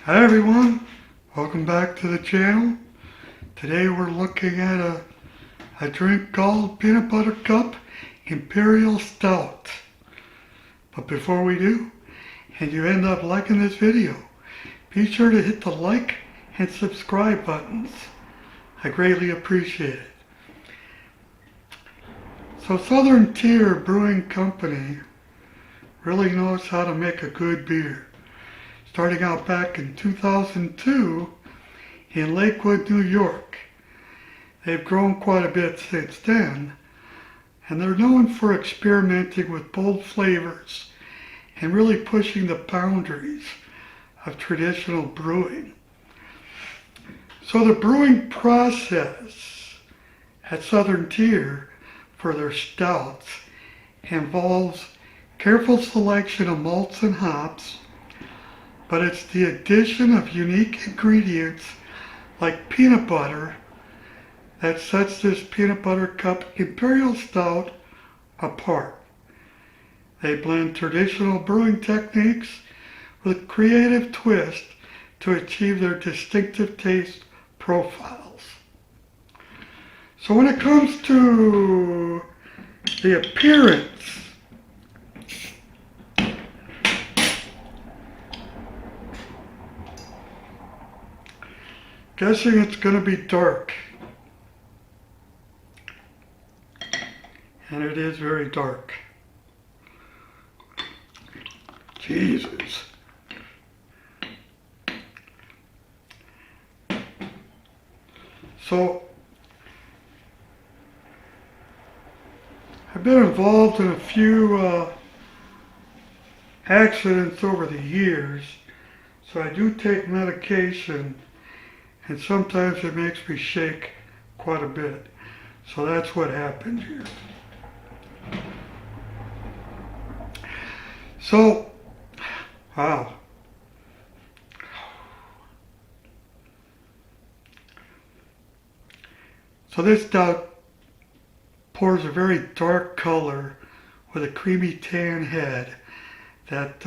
Hi everyone, welcome back to the channel. Today we're looking at a drink called Peanut Butter Cup Imperial Stout. But before we do, and you end up liking this video, be sure to hit the like and subscribe buttons. I greatly appreciate it. So Southern Tier Brewing Company really knows how to make a good beer. Starting out back in 2002 in Lakewood, New York. They've grown quite a bit since then, and they're known for experimenting with bold flavors and really pushing the boundaries of traditional brewing. So the brewing process at Southern Tier for their stouts involves careful selection of malts and hops, but it's the addition of unique ingredients like peanut butter that sets this Peanut Butter Cup Imperial Stout apart. They blend traditional brewing techniques with creative twists to achieve their distinctive taste profiles. So when it comes to the appearance, guessing it's going to be dark. And it is very dark. Jesus. So, I've been involved in a few accidents over the years, so I do take medication, and sometimes it makes me shake quite a bit. So that's what happened here. So, wow. So this stout pours a very dark color with a creamy tan head that,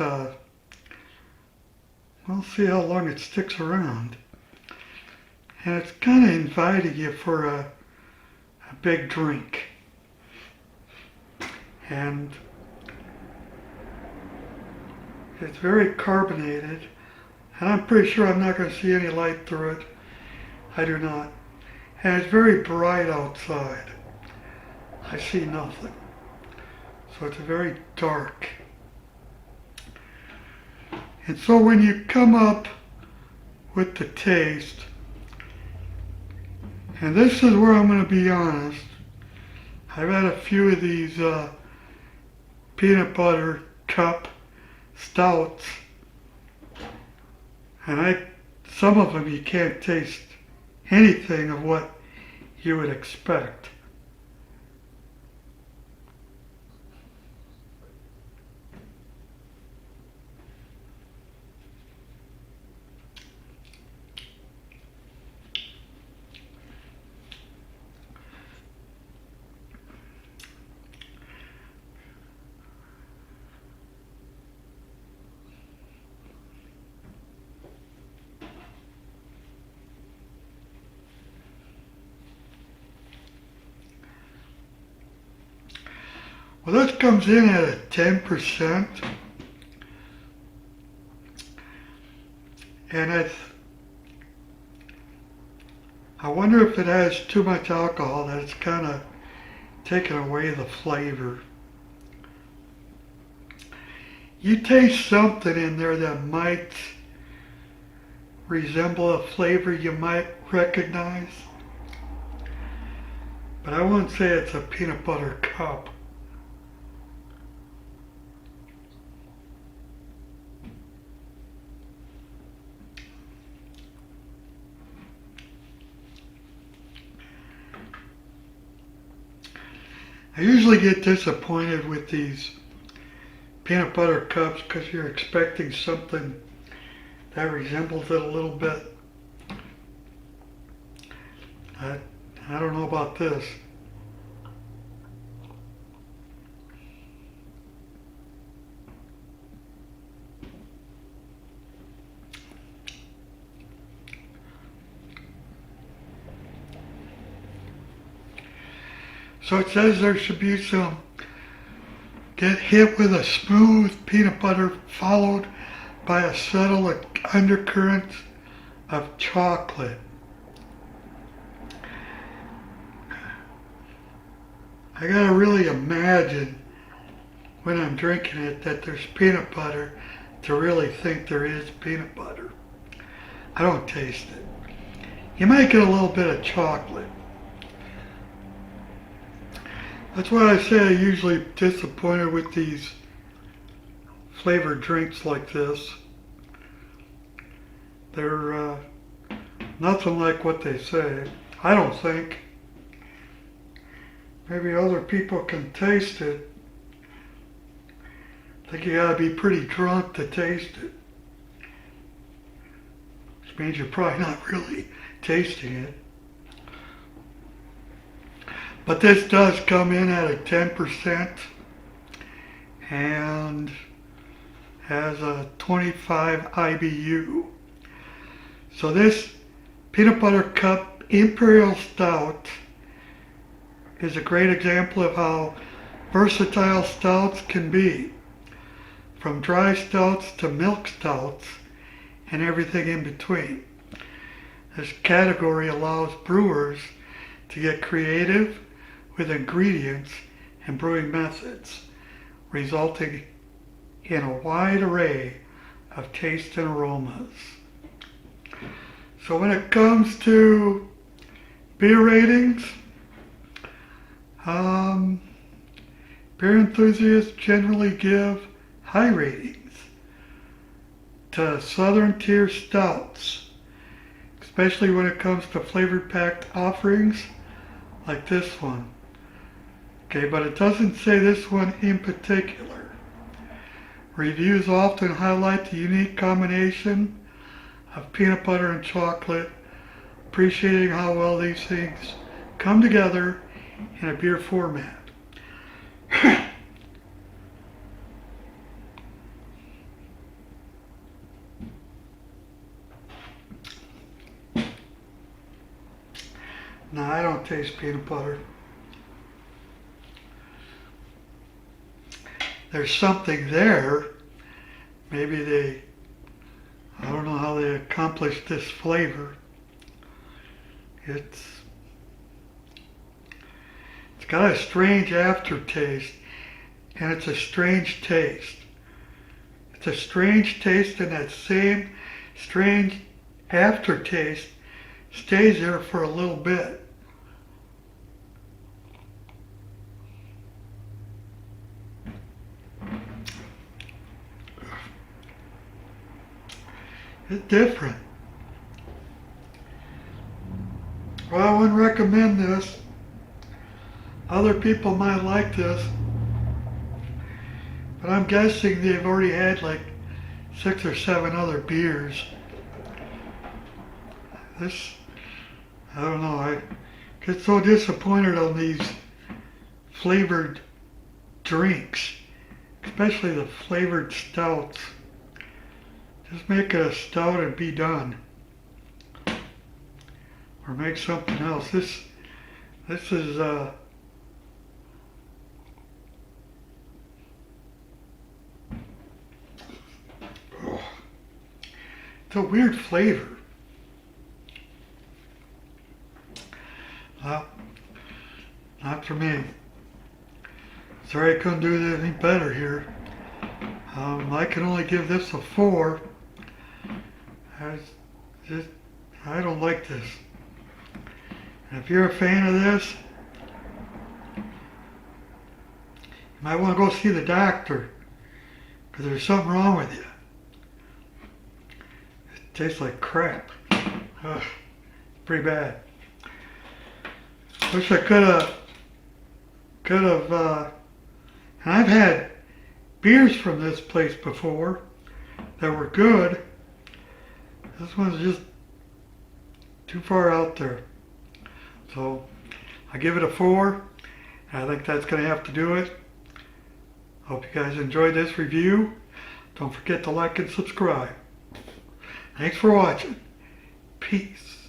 we'll see how long it sticks around. And it's kind of inviting you for a big drink. And it's very carbonated. And I'm pretty sure I'm not going to see any light through it. I do not. And it's very bright outside. I see nothing. So it's very dark. And so when you come up with the taste, and this is where I'm going to be honest, I've had a few of these peanut butter cup stouts, and some of them you can't taste anything of what you would expect. Well, this comes in at a 10%, and I wonder if it has too much alcohol that it's kind of taking away the flavor. You taste something in there that might resemble a flavor you might recognize, but I wouldn't say it's a peanut butter cup. I usually get disappointed with these peanut butter cups because you're expecting something that resembles it a little bit. I don't know about this. So it says there should be some, get hit with a smooth peanut butter followed by a subtle undercurrent of chocolate. I gotta really imagine when I'm drinking it that there's peanut butter to really think there is peanut butter. I don't taste it. You might get a little bit of chocolate. That's why I say I'm usually disappointed with these flavored drinks like this. They're nothing like what they say. I don't think. Maybe other people can taste it. I think you gotta be pretty drunk to taste it. Which means you're probably not really tasting it. But this does come in at a 10% and has a 25 IBU. So this peanut butter cup Imperial Stout is a great example of how versatile stouts can be. From dry stouts to milk stouts and everything in between. This category allows brewers to get creative with ingredients and brewing methods, resulting in a wide array of tastes and aromas. So when it comes to beer ratings, beer enthusiasts generally give high ratings to Southern Tier Stouts, especially when it comes to flavored packed offerings like this one. Okay, but it doesn't say this one in particular. Reviews often highlight the unique combination of peanut butter and chocolate, appreciating how well these things come together in a beer format. No, I don't taste peanut butter. There's something there. Maybe I don't know how they accomplished this flavor. It's got a strange aftertaste, and it's a strange taste. It's a strange taste, and that same strange aftertaste stays there for a little bit. It's different. Well, I wouldn't recommend this. Other people might like this, but I'm guessing they've already had like 6 or 7 other beers. This, I don't know, I get so disappointed on these flavored drinks, especially the flavored stouts. Just make it a stout and be done. Or make something else. This is it's a weird flavor. Well, not for me. Sorry I couldn't do it any better here. I can only give this a 4. I don't like this. And if you're a fan of this, you might want to go see the doctor, because there's something wrong with you. It tastes like crap. Ugh, pretty bad. Wish I could have, and I've had beers from this place before that were good. This one's just too far out there. So I give it a 4. And I think that's going to have to do it. Hope you guys enjoyed this review. Don't forget to like and subscribe. Thanks for watching. Peace.